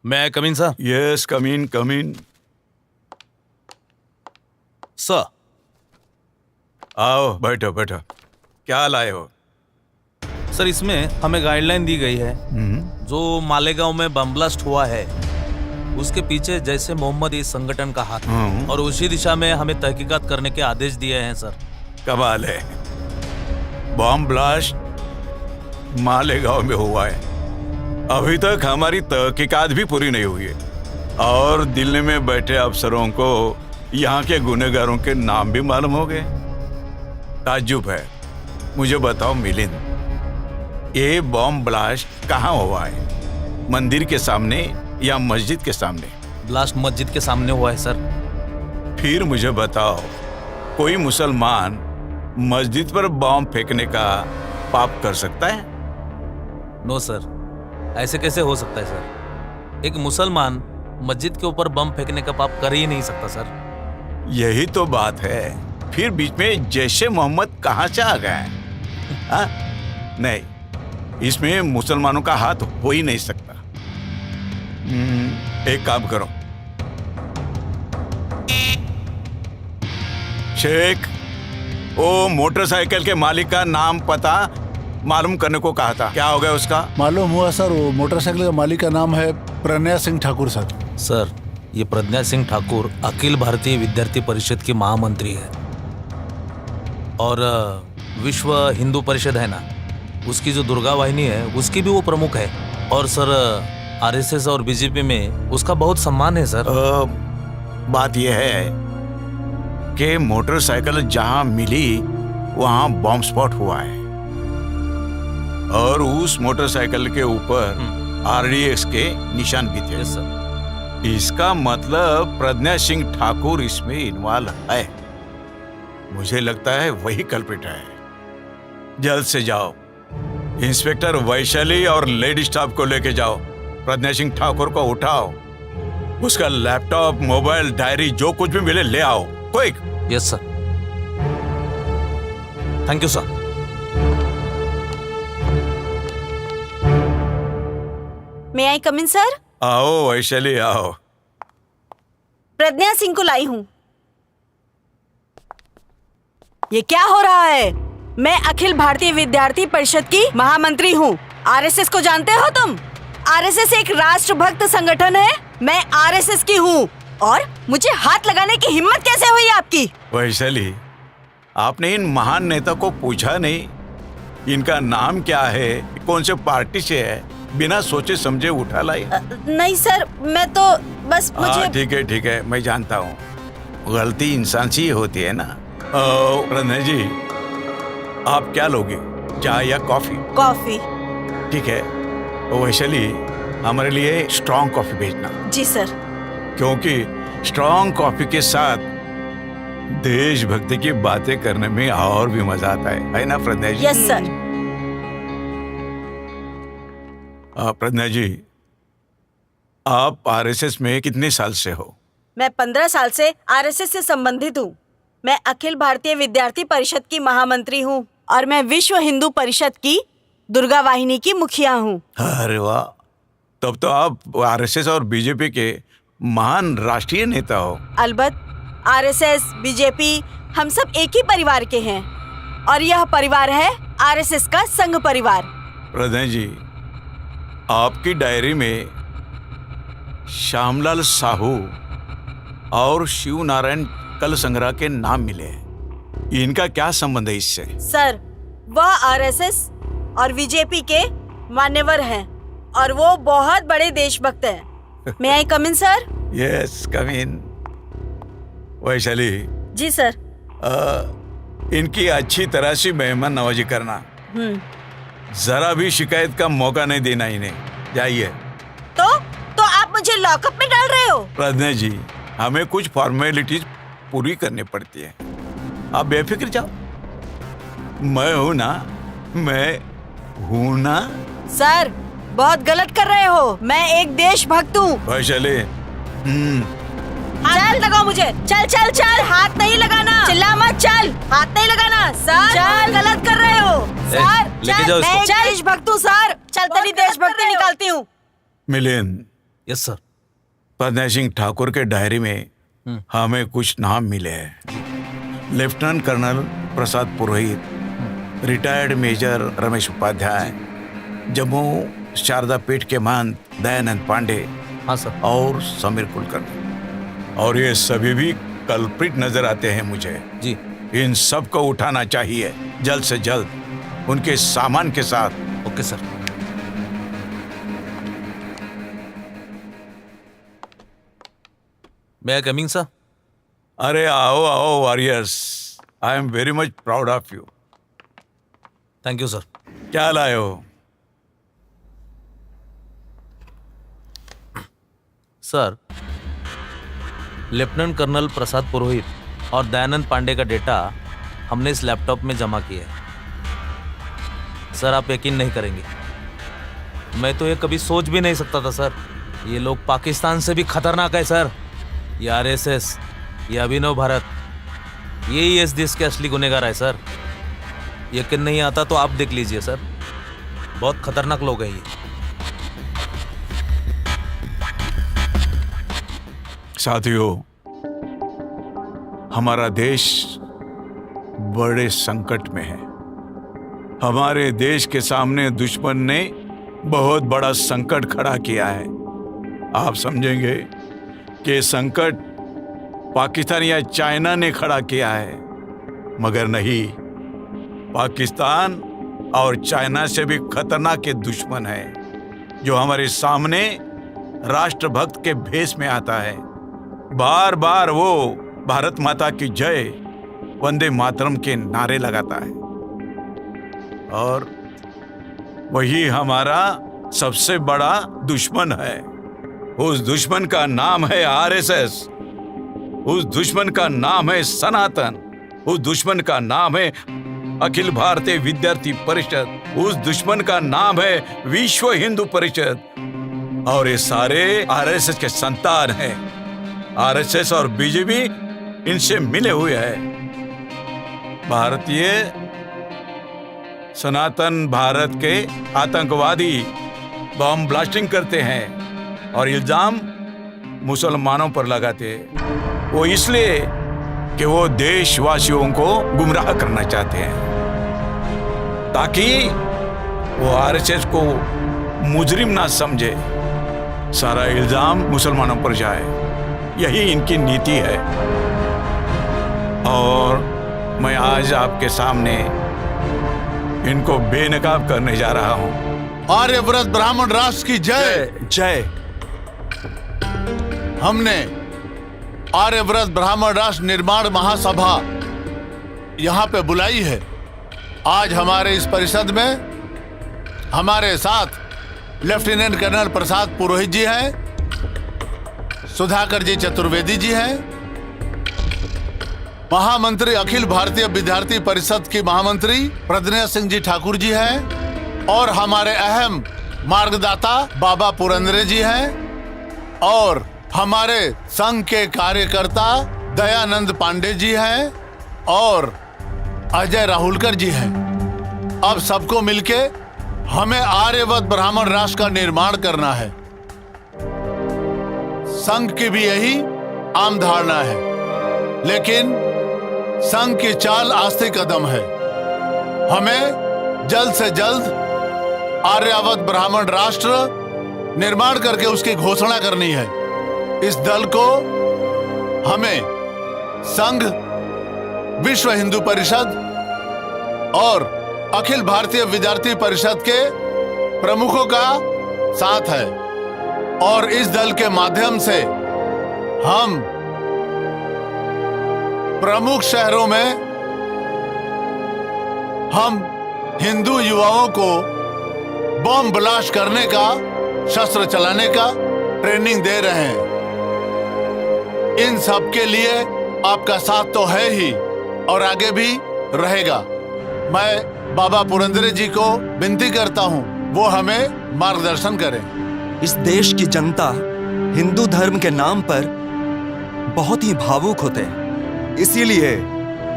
मैं come in sir? Yes, come in. Sir, आओ, बैठो बैठो। क्या लाए हो? सर इसमें हमें गाइडलाइन दी गई है, जो मालेगांव में बम ब्लास्ट हुआ है उसके पीछे जैसे मोहम्मद इस संगठन का हाथ है, और उसी दिशा में हमें तहकीकात करने के आदेश दिए हैं सर। कमाल है, बॉम्ब ब्लास्ट मालेगांव में हुआ है। अभी तक हमारी तहकीकात भी पूरी नहीं हुई है और दिल्ली में बैठे अफसरों को यहाँ के गुनहगारों के नाम भी मालूम हो गए। ताज्जुब है। मुझे बताओ मिलिंद, ये बॉम्ब ब्लास्ट कहाँ हुआ है? मंदिर के सामने या मस्जिद के सामने? ब्लास्ट मस्जिद के सामने हुआ है सर। फिर मुझे बताओ, कोई मुसलमान मस्जिद पर बॉम्ब फेंकने का पाप कर सकता है? नो सर, ऐसे कैसे हो सकता है सर? एक मुसलमान मस्जिद के ऊपर बम फेंकने का पाप कर ही नहीं सकता सर। यही तो बात है। फिर बीच में जैशे मोहम्मद कहाँ से आ गए? नहीं, इसमें मुसलमानों का हाथ हो ही नहीं सकता। एक काम करो, शेख, वो मोटरसाइकिल के मालिक का नाम पता मालूम करने को कहा था, क्या हो गया उसका? मालूम हुआ सर, वो मोटरसाइकिल का मालिक का नाम है प्रज्ञा सिंह ठाकुर सर। सर, ये प्रज्ञा सिंह ठाकुर अखिल भारतीय विद्यार्थी परिषद की महामंत्री है, और विश्व हिंदू परिषद है ना, उसकी जो दुर्गा वाहिनी है उसकी भी वो प्रमुख है। और सर, आरएसएस और बीजेपी में उसका बहुत सम्मान है सर। बात यह है कि मोटरसाइकिल जहां मिली वहां बॉम्ब स्पॉट हुआ है, और उस मोटरसाइकिल के ऊपर आरडीएक्स के निशान भी थे। Yes sir. इसका मतलब प्रज्ञा सिंह ठाकुर इसमें इन्वॉल्व है। मुझे लगता है वही कल्प्रिट है। जल्द से जाओ, इंस्पेक्टर वैशाली और लेडी स्टाफ को लेके जाओ। प्रज्ञा सिंह ठाकुर को उठाओ, उसका लैपटॉप, मोबाइल, डायरी, जो कुछ भी मिले ले आओ, quick. Yes sir. Thank you sir. May I come in sir? आओ वैशाली, आओ। प्रज्ञा सिंह को लाई हूँ। ये क्या हो रहा है? मैं अखिल भारतीय विद्यार्थी परिषद की महामंत्री हूँ। आरएसएस को जानते हो तुम? आरएसएस एक राष्ट्रभक्त संगठन है। मैं आरएसएस की हूँ, और मुझे हाथ लगाने की हिम्मत कैसे हुई आपकी? वैशाली, आपने इन महान नेता को पूछा नहीं इनका नाम क्या है, कौन से पार्टी से है? बिना सोचे समझे उठा लाई। नहीं सर, मैं तो बस मुझे। ठीक है, मैं जानता हूँ, गलती इंसान से ही होती है ना। प्रज्ञा जी, आप क्या लोगे, चाय या कॉफी? कॉफी। ठीक है, वैशाली, हमारे लिए स्ट्रॉन्ग कॉफी भेजना। जी सर। क्योंकि स्ट्रॉन्ग कॉफी के साथ देशभक्ति की बातें करने में और भी मजा आता है ना प्रज्ञा जी? Yes sir. प्रज्ञा जी, आप आरएसएस में कितने साल से हो? मैं 15 साल से आरएसएस से संबंधित हूँ। मैं अखिल भारतीय विद्यार्थी परिषद की महामंत्री हूँ, और मैं विश्व हिंदू परिषद की दुर्गा वाहिनी की मुखिया हूँ। अरे वाह, तब तो आप आरएसएस और बीजेपी के महान राष्ट्रीय नेता हो। अलबत्त, आरएसएस, बीजेपी, हम सब एक ही परिवार के हैं, और यह परिवार है आरएसएस का संघ परिवार। प्रज्ञा जी, आपकी डायरी में श्यामलाल साहू और शिव नारायण कल संग्रह के नाम मिले हैं। इनका क्या संबंध है इससे? सर, वह आरएसएस और बीजेपी के मान्यवर हैं, और वो बहुत बड़े देशभक्त हैं। मे आई कम in sir? Yes, come in. Vaishali ji sir. इनकी अच्छी तरह से मेहमान नवाजी करना। जरा भी शिकायत का मौका नहीं देना इन्हें। जाइए। तो आप मुझे लॉकअप में डाल रहे हो? प्रज्ञा जी, हमें कुछ फॉर्मेलिटीज पूरी करनी पड़ती है, आप बेफिक्र जाओ। मैं हूँ ना। सर, बहुत गलत कर रहे हो। मैं एक देशभक्त हूँ। वैशाली, हाथ लगाओ मुझे। चल चल चल, हाथ नहीं लगाना। चिल्ला मत, चल, हाथ नहीं लगाना। सर, चल, गलत कर रहे हो। सर, लेके जाओ मैं एक देशभक्त हूँ सर। चल, तेरी देशभक्ति निकालती हूँ। Milind, yes sir. प्रज्ञा सिंह ठाकुर के डायरी में हमें कुछ नाम मिले हैं। Lieutenant colonel Prasad Purohit, retired major Ramesh Upadhyay, Jammu Sharada Peeth के महंत दयानंद पांडे, हाँ सर। और समीर कुलकर्णी। और ये सभी भी कल्प्रिट नजर आते हैं मुझे। जी। इन सब को उठाना चाहिए जल्द से जल्द, उनके सामान के साथ। Okay sir. May I coming sir? अरे आओ आओ warriors, I am very much proud of you. Thank you sir. क्या लाए हो? सर, लेफ्टिनेंट कर्नल प्रसाद पुरोहित और दयानंद पांडे का डेटा हमने इस लैपटॉप में जमा किया है। सर, आप यकीन नहीं करेंगे, मैं तो ये कभी सोच भी नहीं सकता था सर। ये लोग पाकिस्तान से भी खतरनाक है सर। ये आरएसएस, ये अभिनव भारत, यही इस देश के असली गुनहगार है सर। यकीन नहीं आता तो आप देख लीजिए सर, बहुत खतरनाक लोग हैं ये। साथियों, हमारा देश बड़े संकट में है। हमारे देश के सामने दुश्मन ने बहुत बड़ा संकट खड़ा किया है। आप समझेंगे कि संकट पाकिस्तान या चाइना ने खड़ा किया है, मगर नहीं, पाकिस्तान और चाइना से भी खतरनाक दुश्मन है जो हमारे सामने राष्ट्रभक्त के भेष में आता है। बार बार वो भारत माता की जय, वंदे मातरम के नारे लगाता है, और वही हमारा सबसे बड़ा दुश्मन है। उस दुश्मन का नाम है आरएसएस, उस दुश्मन का नाम है सनातन, उस दुश्मन का नाम है अखिल भारतीय विद्यार्थी परिषद, उस दुश्मन का नाम है विश्व हिंदू परिषद। और ये सारे आरएसएस के संतान हैं। आरएसएस और बीजेपी इनसे मिले हुए हैं। भारतीय सनातन भारत के आतंकवादी बम ब्लास्टिंग करते हैं और इल्जाम मुसलमानों पर लगाते हैं। वो इसलिए कि वो देशवासियों को गुमराह करना चाहते हैं, ताकि वो आरएसएस को मुजरिम ना समझे, सारा इल्जाम मुसलमानों पर जाए। यही इनकी नीति है। और मैं आज आपके सामने इनको बेनकाब करने जा रहा हूं। आर्यव्रत ब्राह्मण राष्ट्र की जय जय। हमने आर्यव्रत ब्राह्मण राष्ट्र निर्माण महासभा यहाँ पे बुलाई है। आज हमारे इस परिषद में हमारे साथ लेफ्टिनेंट कर्नल प्रसाद पुरोहित जी हैं, सुधाकर जी चतुर्वेदी जी हैं, महामंत्री अखिल भारतीय विद्यार्थी परिषद की महामंत्री प्रज्ञा सिंह जी ठाकुर जी हैं, और हमारे अहम मार्गदाता बाबा पुरंदरे जी हैं, और हमारे संघ के कार्यकर्ता दयानंद पांडे जी हैं, और अजय राहुलकर जी हैं। अब सबको मिलके हमें आर्यवत ब्राह्मण राष्ट्र का निर्माण करना है। संघ की भी यही आम धारणा है, लेकिन संघ की चाल आस्ते कदम है। हमें जल्द से जल्द आर्यावत ब्राह्मण राष्ट्र निर्माण करके उसकी घोषणा करनी है। इस दल को हमें संघ, विश्व हिंदू परिषद और अखिल भारतीय विद्यार्थी परिषद के प्रमुखों का साथ है, और इस दल के माध्यम से हम प्रमुख शहरों में हम हिंदू युवाओं को बम ब्लास्ट करने का, शस्त्र चलाने का ट्रेनिंग दे रहे हैं। इन सब के लिए आपका साथ तो है ही, और आगे भी रहेगा। मैं बाबा पुरंदरे जी को विनती करता हूं, वो हमें मार्गदर्शन करें। इस देश की जनता हिंदू धर्म के नाम पर बहुत ही भावुक होते हैं। इसीलिए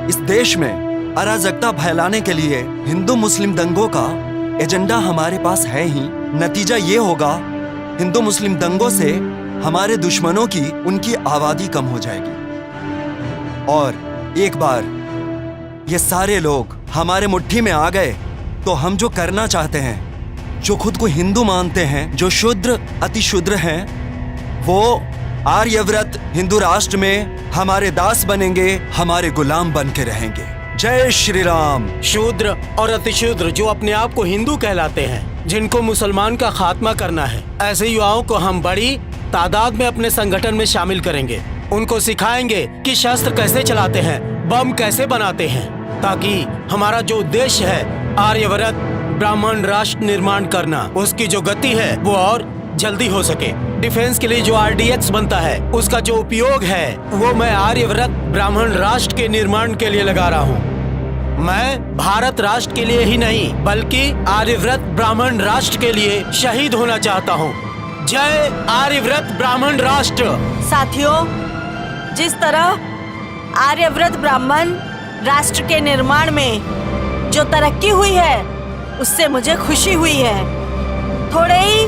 इस देश में अराजकता फैलाने के लिए हिंदू मुस्लिम दंगों का एजेंडा हमारे पास है ही। नतीजा ये होगा, हिंदू मुस्लिम दंगों से हमारे दुश्मनों की उनकी आबादी कम हो जाएगी। और एक बार ये सारे लोग हमारे मुट्ठी में आ गए तो हम जो करना चाहते हैं, जो खुद को हिंदू मानते हैं, जो शूद्र अति शूद्र हैं, वो आर्यव्रत हिंदू राष्ट्र में हमारे दास बनेंगे, हमारे गुलाम बन के रहेंगे। जय श्री राम। शूद्र और अतिशूद्र जो अपने आप को हिंदू कहलाते हैं, जिनको मुसलमान का खात्मा करना है, ऐसे युवाओं को हम बड़ी तादाद में अपने संगठन में शामिल करेंगे। उनको सिखाएंगे कि शस्त्र कैसे चलाते हैं, बम कैसे बनाते हैं, ताकि हमारा जो उद्देश्य है आर्यव्रत ब्राह्मण राष्ट्र निर्माण करना, उसकी जो गति है वो और जल्दी हो सके। डिफेंस के लिए जो RDX बनता है, उसका जो उपयोग है वो मैं आर्यव्रत ब्राह्मण राष्ट्र के निर्माण के लिए लगा रहा हूँ। मैं भारत राष्ट्र के लिए ही नहीं बल्कि आर्यव्रत ब्राह्मण राष्ट्र के लिए शहीद होना चाहता हूँ। जय आर्यव्रत ब्राह्मण राष्ट्र। साथियों, जिस तरह आर्यव्रत ब्राह्मण राष्ट्र के निर्माण में जो तरक्की हुई है, उससे मुझे खुशी हुई है। थोड़े ही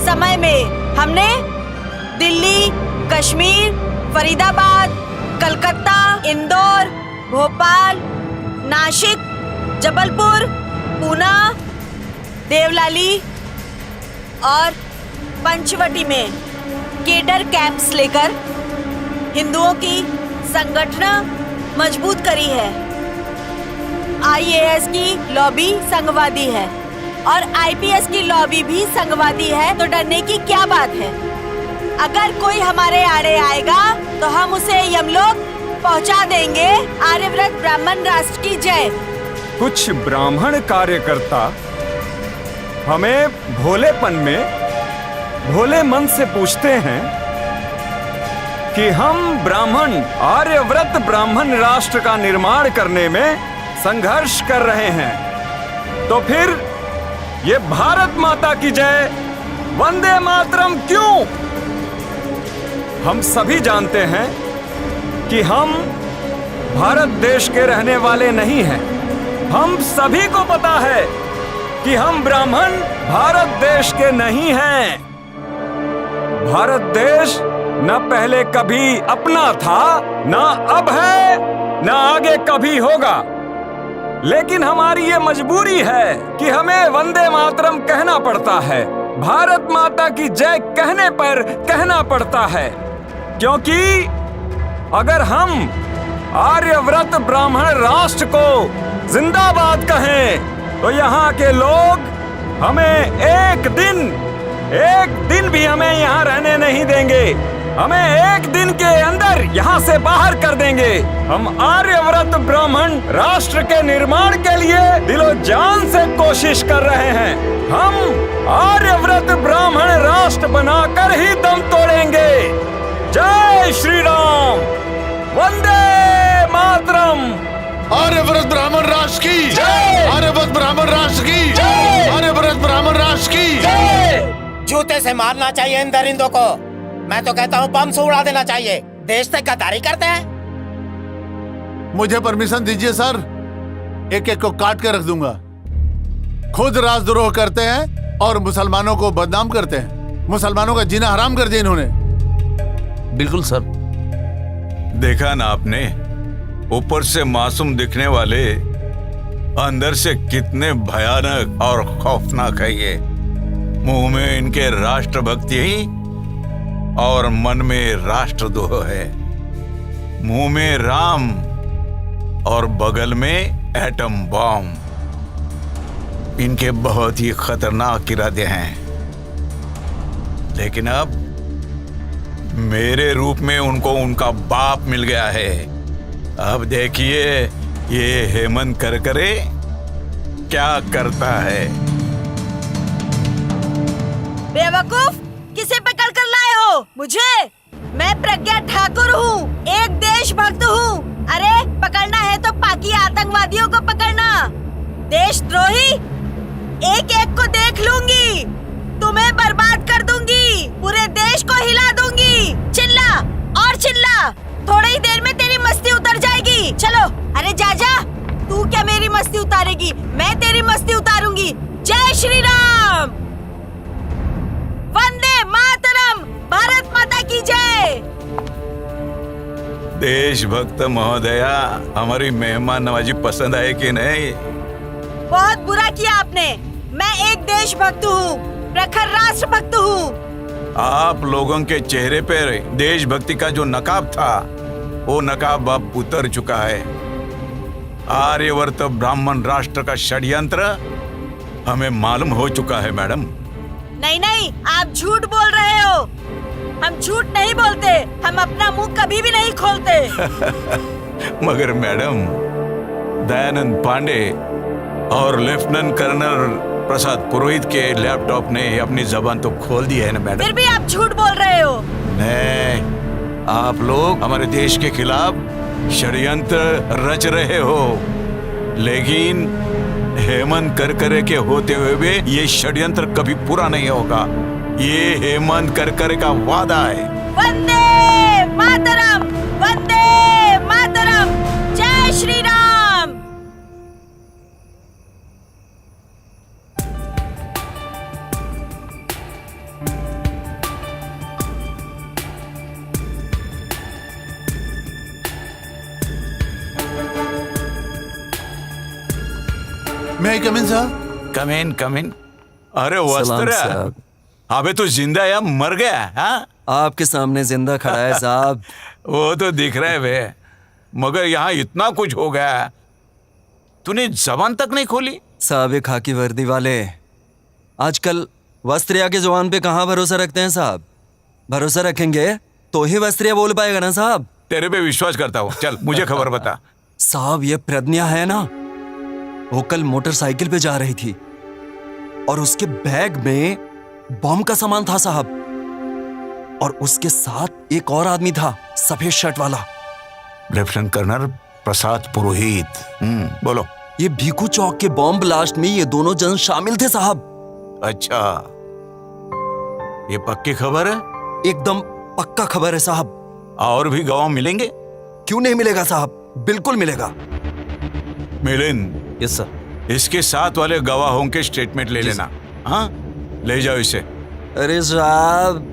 समय में हमने दिल्ली, कश्मीर, फरीदाबाद, कलकत्ता, इंदौर, भोपाल, नासिक, जबलपुर, पूना, देवलाली और पंचवटी में केडर कैंप्स लेकर हिंदुओं की संगठन मजबूत करी है। IAS की लॉबी संघवादी है और IPS की लॉबी भी संघवादी है, तो डरने की क्या बात है। अगर कोई हमारे आड़े आएगा तो हम उसे यमलोक पहुंचा देंगे। आर्यव्रत ब्राह्मण राष्ट्र की जय। कुछ ब्राह्मण कार्यकर्ता हमें भोलेपन में भोले मन से पूछते हैं कि हम ब्राह्मण आर्यव्रत ब्राह्मण राष्ट्र का निर्माण करने में संघर्ष कर रहे हैं, तो फिर ये भारत माता की जय वंदे मातरम क्यों? हम सभी जानते हैं कि हम भारत देश के रहने वाले नहीं हैं। हम सभी को पता है कि हम ब्राह्मण भारत देश के नहीं हैं। भारत देश न पहले कभी अपना था, न अब है, न आगे कभी होगा। लेकिन हमारी ये मजबूरी है कि हमें वंदे मातरम कहना पड़ता है, भारत माता की जय कहने पर कहना पड़ता है, क्योंकि अगर हम आर्यव्रत ब्राह्मण राष्ट्र को जिंदाबाद कहें तो यहाँ के लोग हमें एक दिन भी हमें यहाँ रहने नहीं देंगे। हमें एक दिन के अंदर यहाँ से बाहर कर देंगे। हम आर्यव्रत ब्राह्मण राष्ट्र के निर्माण के लिए दिलो जान से कोशिश कर रहे हैं। हम आर्यव्रत ब्राह्मण राष्ट्र बनाकर ही दम तोड़ेंगे। जय श्री राम, वंदे मातरम। आर्यव्रत ब्राह्मण राष्ट्र की जय। आर्यव्रत ब्राह्मण राष्ट्र की जय। आर्यव्रत ब्राह्मण राष्ट्र की जय। जूते से मारना चाहिए इन दरिंदों को। मैं तो कहता हूँ बम से उड़ा देना चाहिए। देश से गद्दारी करते हैं। मुझे परमिशन दीजिए सर, एक एक को काट के रख दूंगा। खुद राजद्रोह करते हैं और मुसलमानों को बदनाम करते हैं। मुसलमानों का जीना हराम कर दिया इन्होंने। बिल्कुल सर। देखा ना आपने, ऊपर से मासूम दिखने वाले अंदर से कितने भयानक और खौफनाक है ये। मुंह में इनके राष्ट्रभक्ति ही और मन में राष्ट्रद्रोह है। मुंह में राम और बगल में एटम बॉम्ब। इनके बहुत ही खतरनाक इरादे हैं। लेकिन अब मेरे रूप में उनको उनका बाप मिल गया है। अब देखिए ये हेमंत करकरे क्या करता है। बेवकूफ, किसे पकड़ कर लाए हो मुझे? मैं प्रज्ञा ठाकुर हूँ, एक देशभक्त हूँ। अरे पकड़ना है तो पाकी आतंकवादियों को पकड़ना। देशद्रोही एक एक को देख लूंगी, तुम्हें बर्बाद कर दूंगी, पूरे देश को हिला दूंगी। चिल्ला और चिल्ला, थोड़ी ही देर में तेरी मस्ती उतर जाएगी। चलो, अरे जा जा। तू क्या मेरी मस्ती उतारेगी? मैं तेरी मस्ती उतारूंगी। जय श्री राम, वंदे जय। देशभक्त महोदया, हमारी मेहमान नवाजी पसंद आए कि नहीं? बहुत बुरा किया आपने। मैं एक देशभक्त हूँ, प्रखर राष्ट्रभक्त हूँ। आप लोगों के चेहरे पर देशभक्ति का जो नकाब था, वो नकाब अब उतर चुका है। आर्यवर्त ब्राह्मण राष्ट्र का षड्यंत्र हमें मालूम हो चुका है मैडम। नहीं नहीं, आप झूठ बोल रहे हो। हम झूठ नहीं बोलते, हम अपना मुंह कभी भी नहीं खोलते। मगर मैडम, दयानंद पांडे और लेफ्टिनेंट कर्नल प्रसाद पुरोहित के लैपटॉप ने अपनी जबान तो खोल दी है ना मैडम। फिर भी आप झूठ बोल रहे हो। नहीं, आप लोग हमारे देश के खिलाफ षड्यंत्र रच रहे हो, लेकिन हेमंत करकरे के होते हुए भी ये षड्यंत्र कभी पूरा नहीं होगा। ये हेमंत करकरे का वादा है। वंदे मातरम, वंदे मातरम, जय श्री राम। मैं कम इन साहब? कम इन। अरे वस्त्र, अबे तू जिंदा या मर गया? हाँ, आपके सामने जिंदा खड़ा है साहब। वो तो दिख रहा है बे, मगर यहाँ इतना कुछ हो गया, तूने जबान तक नहीं खोली। साहब, ये खाकी वर्दी वाले आजकल वस्त्रिया के जवान पे कहाँ भरोसा रखते हैं साहब? भरोसा रखेंगे तो ही वस्त्रिया बोल पाएगा ना साहब। तेरे पे विश्वास करता हूँ, चल मुझे खबर बता। साहब, ये प्रज्ञा है ना, वो कल मोटरसाइकिल पे जा रही थी और उसके बैग में बॉम्ब का सामान था साहब, और उसके साथ एक और आदमी था, सफेद शर्ट वाला। लेफ्टिनेंट कर्नल प्रसाद पुरोहित। बोलो। ये भीखू चौक के बॉम्ब ब्लास्ट में ये दोनों जन शामिल थे साहब। अच्छा, ये पक्की खबर है? एकदम पक्का खबर है साहब। और भी गवाह मिलेंगे? क्यों नहीं मिलेगा साहब, बिल्कुल मिलेगा। Milind, yes sir. इसके साथ वाले गवाहों के स्टेटमेंट ले लेना। हाँ, ले जाओ इसे। अरे साहब,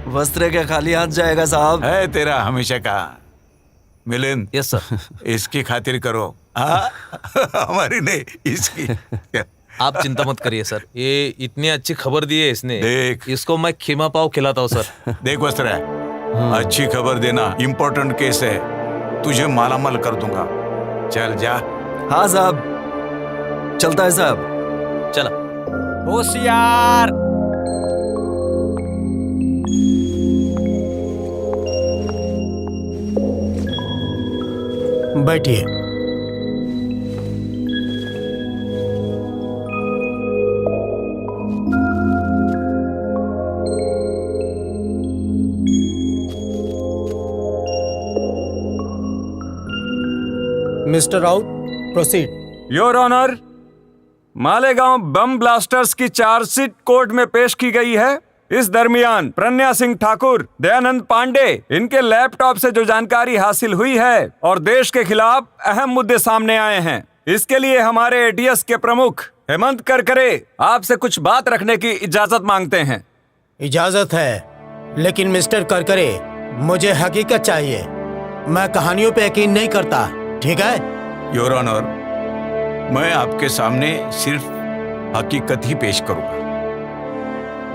वस्त्र क्या खाली हाथ जाएगा साहब? है तेरा हमेशा का। Milind, yes sir. इसकी खातिर करो। हाँ, हमारी नहीं, इसकी। आप चिंता मत करिए सर, ये इतनी अच्छी खबर दी है इसने। देख, इसको मैं खीमा पाव खिलाता हूँ सर। देख वस्त्र, अच्छी खबर देना, इंपॉर्टेंट केस है, तुझे मालामाल कर दूंगा। चल जा। हाँ साहब, चलता है साहब। चला। होशियार। बैठिए। Mister Raut, proceed. Your honour, Malegaon bomb blasters की चार्जशीट कोर्ट में पेश की गई है। इस दरमियान प्रज्ञा सिंह ठाकुर, दयानंद पांडे, इनके लैपटॉप से जो जानकारी हासिल हुई है और देश के खिलाफ अहम मुद्दे सामने आए हैं, इसके लिए हमारे एटीएस के प्रमुख हेमंत करकरे आपसे कुछ बात रखने की इजाजत मांगते हैं। इजाजत है, लेकिन मिस्टर करकरे, मुझे हकीकत चाहिए। मैं कहानियों पे यकीन नहीं करता, ठीक है? योर ऑनर, मैं आपके सामने सिर्फ हकीकत ही पेश करूंगा।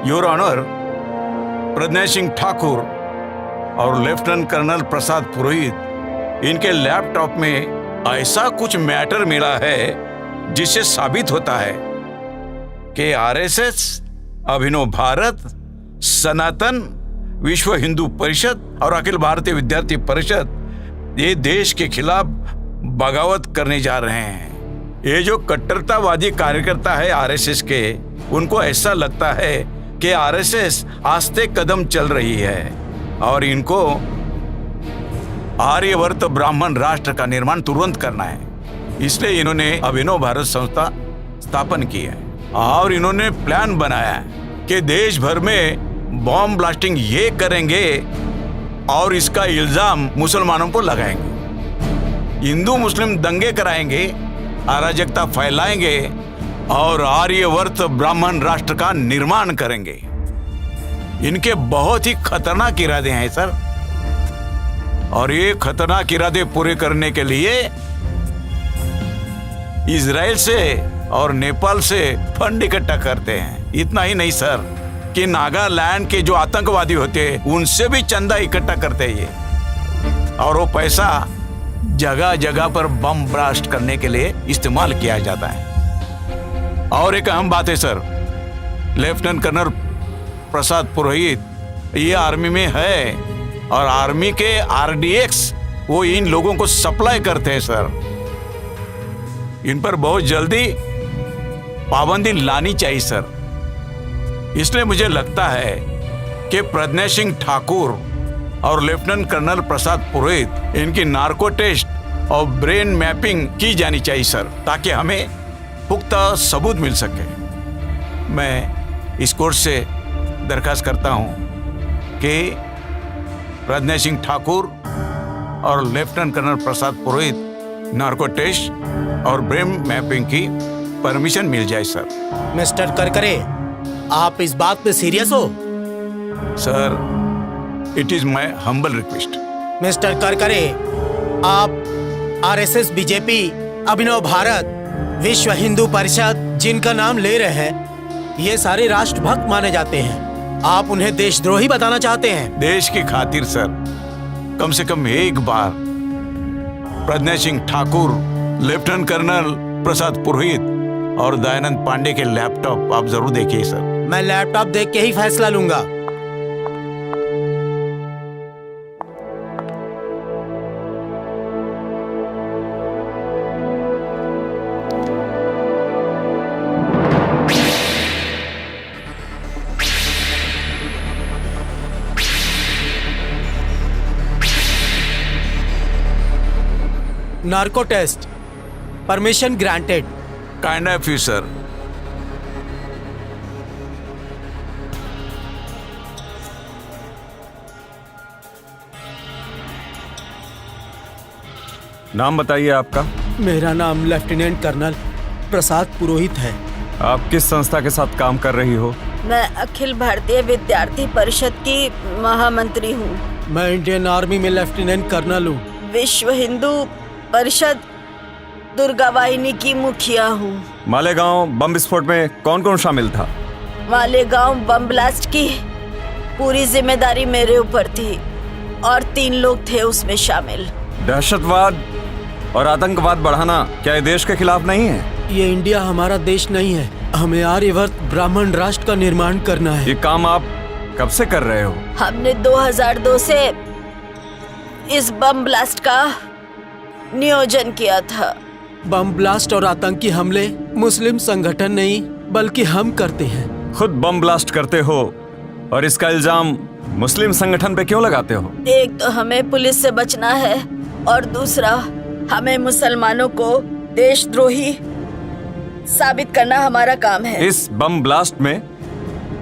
योर ऑनर, प्रज्ञा सिंह ठाकुर और लेफ्टिनेंट कर्नल प्रसाद पुरोहित, इनके लैपटॉप में ऐसा कुछ मैटर मिला है जिससे साबित होता है कि आरएसएस, अभिनव भारत, सनातन, विश्व हिंदू परिषद और अखिल भारतीय विद्यार्थी परिषद ये देश के खिलाफ बगावत करने जा रहे हैं। ये जो कट्टरतावादी कार्यकर्ता है आरएसएस के, उनको ऐसा लगता है कि आरएसएस आस्ते कदम चल रही है और इनको आर्यवर्त ब्राह्मण राष्ट्र का निर्माण तुरंत करना है। इसलिए इन्होंने अभिनव भारत संस्था स्थापन की है और इन्होंने प्लान बनाया है कि देश भर में बॉम्ब ब्लास्टिंग ये करेंगे और इसका इल्जाम मुसलमानों को लगाएंगे। हिंदू मुस्लिम दंगे कराएंगे, अराजकता फैलाएंगे और आर्यवर्त ब्राह्मण राष्ट्र का निर्माण करेंगे। इनके बहुत ही खतरनाक इरादे हैं सर, और ये खतरनाक इरादे पूरे करने के लिए इजराइल से और नेपाल से फंड इकट्ठा करते हैं। इतना ही नहीं सर, कि नागालैंड के जो आतंकवादी होते हैं उनसे भी चंदा इकट्ठा करते हैं ये, और वो पैसा जगह जगह पर बम ब्लास्ट करने के लिए इस्तेमाल किया जाता है। और एक अहम बात है सर, लेफ्टिनेंट कर्नल प्रसाद पुरोहित ये आर्मी में है, और आर्मी के आरडीएक्स वो इन लोगों को सप्लाई करते हैं सर। इन पर बहुत जल्दी पाबंदी लानी चाहिए सर। इसलिए मुझे लगता है कि प्रज्ञा सिंह ठाकुर और लेफ्टिनेंट कर्नल प्रसाद पुरोहित इनकी नार्को टेस्ट और ब्रेन मैपिंग की जानी चाहिए सर, ताकि हमें पुख्ता सबूत मिल सके। मैं इस कोर्ट से दरखास्त करता हूं कि प्रज्ञा सिंह ठाकुर और लेफ्टिनेंट कर्नल प्रसाद पुरोहित नार्को टेस्ट और ब्रेन मैपिंग की परमिशन मिल जाए सर। मिस्टर करकरे, आप इस बात पे सीरियस हो? Sir, it is my humble request. Mister Karkare, आप आरएसएस, बीजेपी, अभिनव भारत, विश्व हिंदू परिषद जिनका नाम ले रहे हैं, ये सारे राष्ट्रभक्त माने जाते हैं। आप उन्हें देशद्रोही बताना चाहते हैं? देश की खातिर सर, कम से कम एक बार प्रज्ञा सिंह ठाकुर, लेफ्टिनेंट कर्नल प्रसाद पुरोहित और दयानंद पांडे के लैपटॉप आप जरूर देखिए सर। मैं लैपटॉप देख के ही फैसला लूंगा। Narco test permission granted. Kind of you sir. नाम बताइए आपका। मेरा नाम लेफ्टिनेंट कर्नल प्रसाद पुरोहित है। आप किस संस्था के साथ काम कर रही हो? मैं अखिल भारतीय विद्यार्थी परिषद की महामंत्री हूँ। मैं इंडियन आर्मी में लेफ्टिनेंट कर्नल हूँ। विश्व हिंदू परिषद दुर्गा वाहिनी की मुखिया हूँ। मालेगांव बम विस्फोट में कौन कौन शामिल था? मालेगांव बम ब्लास्ट की पूरी जिम्मेदारी मेरे ऊपर थी और 3 लोग थे उसमें शामिल। दहशतवाद और आतंकवाद बढ़ाना क्या ये देश के खिलाफ नहीं है? ये इंडिया हमारा देश नहीं है। हमें आर्यवर्त ब्राह्मण राष्ट्र का निर्माण करना है। ये काम आप कब से कर रहे हो? हमने 2002 से इस बम ब्लास्ट का नियोजन किया था। बम ब्लास्ट और आतंकी हमले मुस्लिम संगठन नहीं बल्कि हम करते हैं। खुद बम ब्लास्ट करते हो और इसका इल्जाम मुस्लिम संगठन पे क्यों लगाते हो? एक तो हमें पुलिस से बचना है और दूसरा हमें मुसलमानों को देशद्रोही साबित करना हमारा काम है। इस बम ब्लास्ट में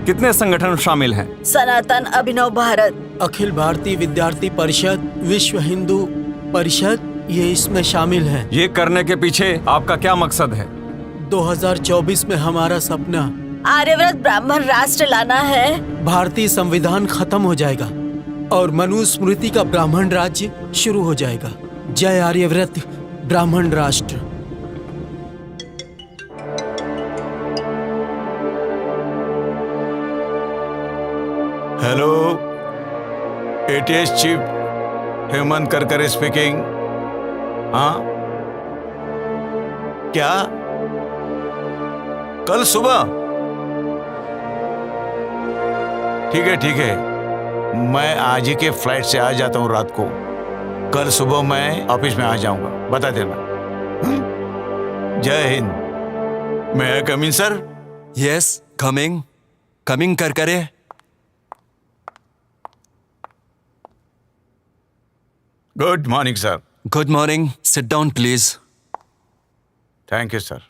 कितने संगठन शामिल हैं? सनातन, अभिनव भारत, अखिल भारतीय विद्यार्थी परिषद, विश्व हिंदू परिषद, ये इसमें शामिल हैं। ये करने के पीछे आपका क्या मकसद है? 2024 में हमारा सपना आर्यव्रत ब्राह्मण राष्ट्र लाना है। भारतीय संविधान खत्म हो जाएगा और मनुस्मृति का ब्राह्मण राज्य शुरू हो जाएगा। जय आर्यव्रत ब्राह्मण राष्ट्र। Hello, ATS chief Hemant Karkare speaking. हाँ, क्या कल सुबह? ठीक है, मैं आज ही के फ्लाइट से आ जाता हूँ रात को। कल सुबह मैं ऑफिस में आ जाऊंगा, बता देना। जय हिंद। May come in sir? Yes, coming Karkare. Good morning sir. Good morning, sit down please. Thank you sir.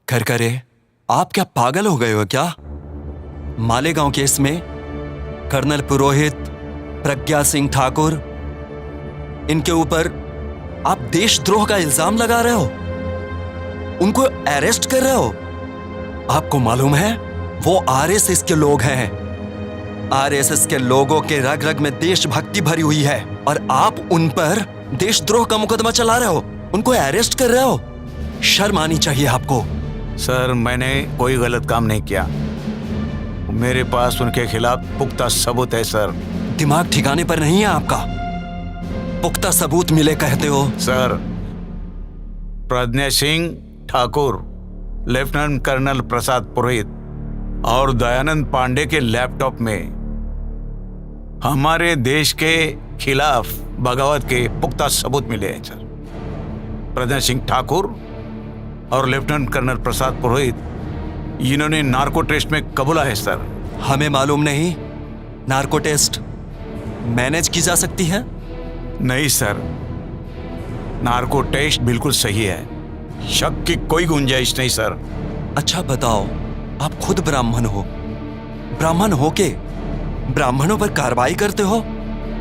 Karkare, आप क्या पागल हो गए हो क्या? मालेगांव केस में कर्नल पुरोहित, प्रज्ञा सिंह ठाकुर, इनके ऊपर आप देशद्रोह का इल्जाम लगा रहे हो, उनको अरेस्ट कर रहे हो आपको मालूम है वो आरएसएस के लोग हैं। आरएसएस के लोगों के रग रग में देशभक्ति भरी हुई है और आप उन पर देशद्रोह का मुकदमा चला रहे हो, उनको अरेस्ट कर रहे हो। शर्म आनी चाहिए आपको। सर, मैंने कोई गलत काम नहीं किया। मेरे पास उनके खिलाफ पुख्ता सबूत है सर। दिमाग ठिकाने पर नहीं है आपका। पुख्ता सबूत मिले कहते हो? Sir, Pragya Singh Thakur, lieutenant colonel Prasad पुरोहित और दयानंद पांडे के लैपटॉप में हमारे देश के खिलाफ बगावत के पुख्ता सबूत मिले हैं सर। प्रज्ञा सिंह ठाकुर और लेफ्टिनेंट कर्नल प्रसाद पुरोहित, इन्होंने नार्को टेस्ट में कबूला है सर। हमें मालूम नहीं नार्को टेस्ट मैनेज की जा सकती है? नहीं सर, नार्को टेस्ट बिल्कुल सही है, शक की कोई गुंजाइश नहीं सर। अच्छा बताओ, आप खुद ब्राह्मण हो, ब्राह्मण हो के ब्राह्मणों पर कार्रवाई करते हो,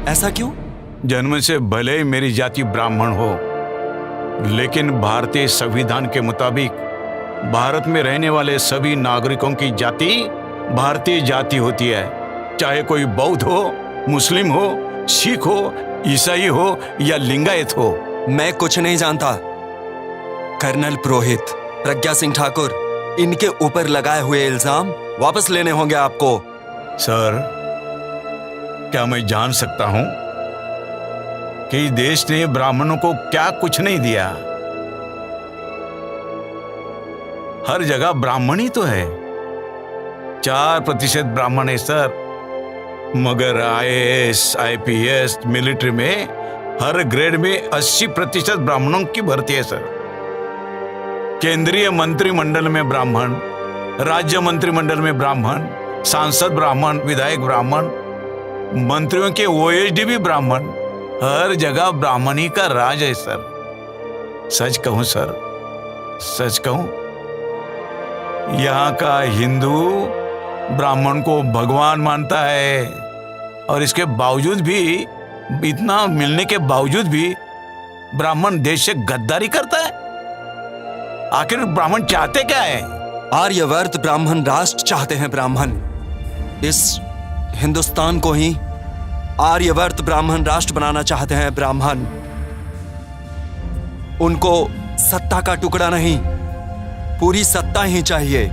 ऐसा क्यों? जन्म से भले ही मेरी जाति ब्राह्मण हो, लेकिन भारतीय संविधान के मुताबिक भारत में रहने वाले सभी नागरिकों की जाति भारतीय जाति होती है, चाहे कोई बौद्ध हो, मुस्लिम हो, सिख हो, ईसाई हो या लिंगायत हो। मैं कुछ नहीं जानता। कर्नल पुरोहित, प्रज्ञा सिंह ठाकुर, इनके ऊपर लगाए हुए इल्जाम वापस लेने होंगे आपको। सर, क्या मैं जान सकता हूं कि देश ने ब्राह्मणों को क्या कुछ नहीं दिया? हर जगह ब्राह्मण ही तो है। 4% ब्राह्मण है सर, मगर IAS, IPS, मिलिट्री में हर ग्रेड में 80% ब्राह्मणों की भर्ती है सर। केंद्रीय मंत्रिमंडल में ब्राह्मण, राज्य मंत्रिमंडल में ब्राह्मण, सांसद ब्राह्मण, विधायक ब्राह्मण, मंत्रियों के OSD भी ब्राह्मण, हर जगह ब्राह्मणी का राज है सर। सच कहूं सर, सच कहूं, यहाँ का हिंदू ब्राह्मण को भगवान मानता है और इसके बावजूद भी, इतना मिलने के बावजूद भी ब्राह्मण देश से गद्दारी करता है। आखिर ब्राह्मण चाहते क्या है? आर्यवर्त ब्राह्मण राष्ट्र चाहते हैं। ब्राह्मण इस हिंदुस्तान को ही आर्यवर्त ब्राह्मण राष्ट्र बनाना चाहते हैं। ब्राह्मण उनको सत्ता का टुकड़ा नहीं, पूरी सत्ता ही चाहिए,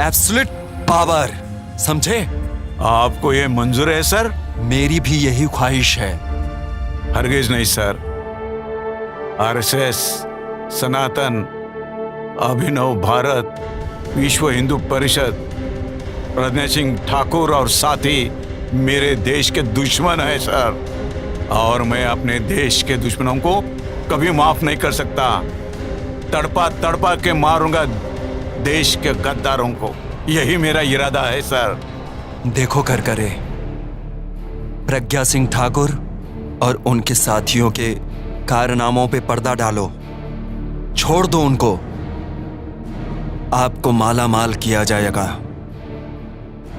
एब्सोल्यूट पावर, समझे? आपको ये मंजूर है सर? मेरी भी यही ख्वाहिश है। हरगिज नहीं सर। RSS, सनातन, अभिनव भारत, विश्व हिंदू परिषद, प्रज्ञा सिंह ठाकुर और साथी मेरे देश के दुश्मन है सर, और मैं अपने देश के दुश्मनों को कभी माफ नहीं कर सकता। तड़पा तड़पा के मारूंगा देश के गद्दारों को, यही मेरा इरादा है सर। देखो करकरे, प्रज्ञा सिंह ठाकुर और उनके साथियों के कारनामों पे पर्दा डालो, छोड़ दो उनको। आपको माला माल किया जाएगा,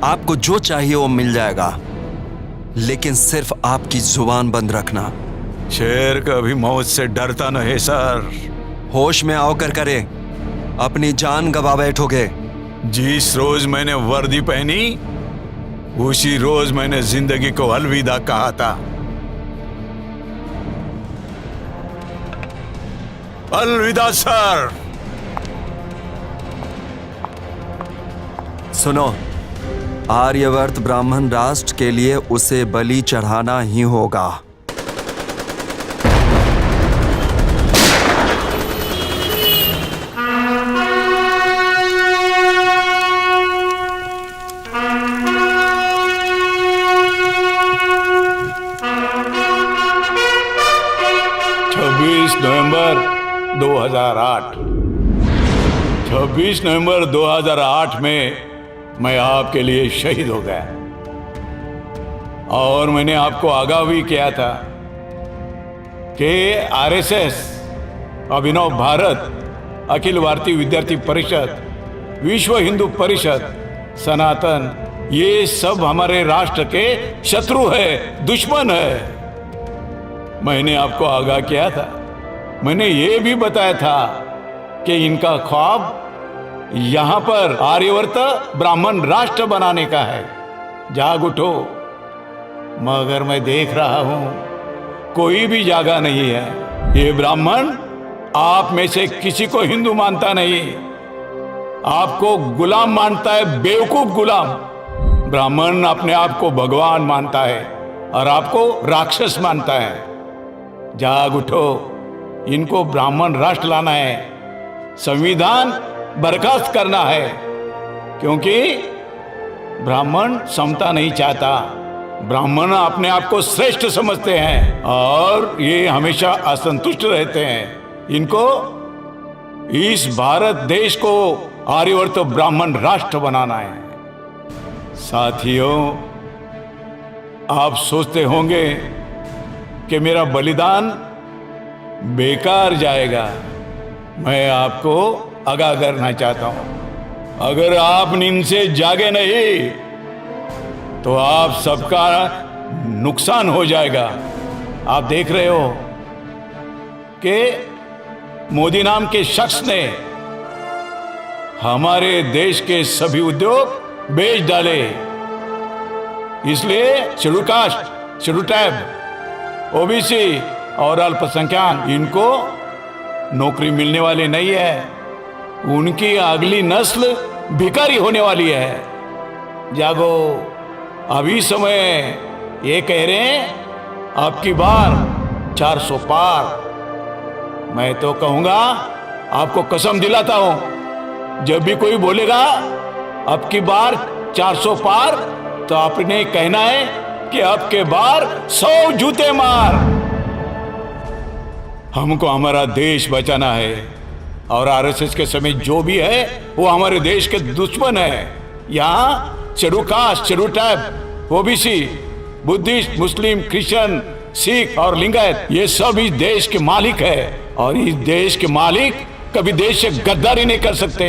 आपको जो चाहिए वो मिल जाएगा, लेकिन सिर्फ आपकी जुबान बंद रखना। शेर कभी मौत से डरता नहीं सर। होश में आओ करकरे, अपनी जान गवा बैठोगे। जिस रोज मैंने वर्दी पहनी, उसी रोज मैंने जिंदगी को अलविदा कहा था। अलविदा सर। सुनो, आर्यवर्त ब्राह्मण राष्ट्र के लिए उसे बलि चढ़ाना ही होगा। नवंबर 2008 26 नवंबर 2008 में मैं आपके लिए शहीद हो गया, और मैंने आपको आगाह भी किया था कि RSS, अभिनव भारत, अखिल भारतीय विद्यार्थी परिषद, विश्व हिंदू परिषद, सनातन, ये सब हमारे राष्ट्र के शत्रु है, दुश्मन है। मैंने आपको आगाह किया था। मैंने ये भी बताया था कि इनका ख्वाब यहाँ पर आर्यवर्त ब्राह्मण राष्ट्र बनाने का है। जाग उठो, मगर मैं देख रहा हूं कोई भी जागा नहीं है। ये ब्राह्मण आप में से किसी को हिंदू मानता नहीं, आपको गुलाम मानता है, बेवकूफ गुलाम। ब्राह्मण अपने आप को भगवान मानता है और आपको राक्षस मानता है। जाग उठो, इनको ब्राह्मण राष्ट्र लाना है, संविधान बर्खास्त करना है, क्योंकि ब्राह्मण समता नहीं चाहता। ब्राह्मण अपने आप को श्रेष्ठ समझते हैं और ये हमेशा असंतुष्ट रहते हैं। इनको इस भारत देश को आर्यवर्त ब्राह्मण राष्ट्र बनाना है। साथियों, आप सोचते होंगे कि मेरा बलिदान बेकार जाएगा। मैं आपको आगाह करना चाहता हूं, अगर आप नींद से जागे नहीं तो आप सबका नुकसान हो जाएगा। आप देख रहे हो कि मोदी नाम के शख्स ने हमारे देश के सभी उद्योग बेच डाले, इसलिए schedule caste, schedule tribe, OBC और अल्पसंख्यक इनको नौकरी मिलने वाली नहीं है। उनकी अगली नस्ल भिखारी होने वाली है। जागो, अभी समय ये कह रहे हैं अब की बार 400 पार। मैं तो कहूंगा, आपको कसम दिलाता हूं, जब भी कोई बोलेगा अब की बार 400 पार, तो आपने कहना है कि अब के बार 100 जूते मार। हमको हमारा देश बचाना है और आरएसएस के समय जो भी है वो हमारे देश के दुश्मन है। यहाँ schedule caste, schedule tribe, OBC, Buddhist, Muslim, Christian, Sikh और लिंगायत, ये सब इस देश के मालिक है और इस देश के मालिक कभी देश से गद्दारी नहीं कर सकते।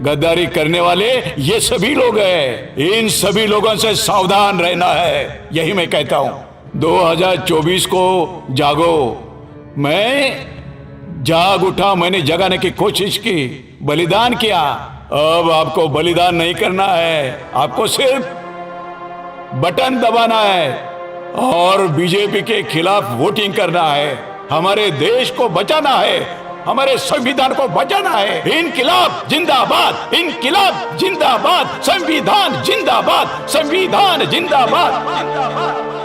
गद्दारी करने वाले ये सभी लोग हैं। इन सभी लोगों से सावधान रहना है, यही मैं कहता हूं। 2024 को जागो। मैं जाग उठा, मैंने जगाने की कोशिश की, बलिदान किया। अब आपको बलिदान नहीं करना है, आपको सिर्फ बटन दबाना है और बीजेपी के खिलाफ वोटिंग करना है। हमारे देश को बचाना है, हमारे संविधान को बचाना है। इनकिलाब जिंदाबाद, इनकिलाब जिंदाबाद, संविधान जिंदाबाद, संविधान जिंदाबाद, जिंदाबाद।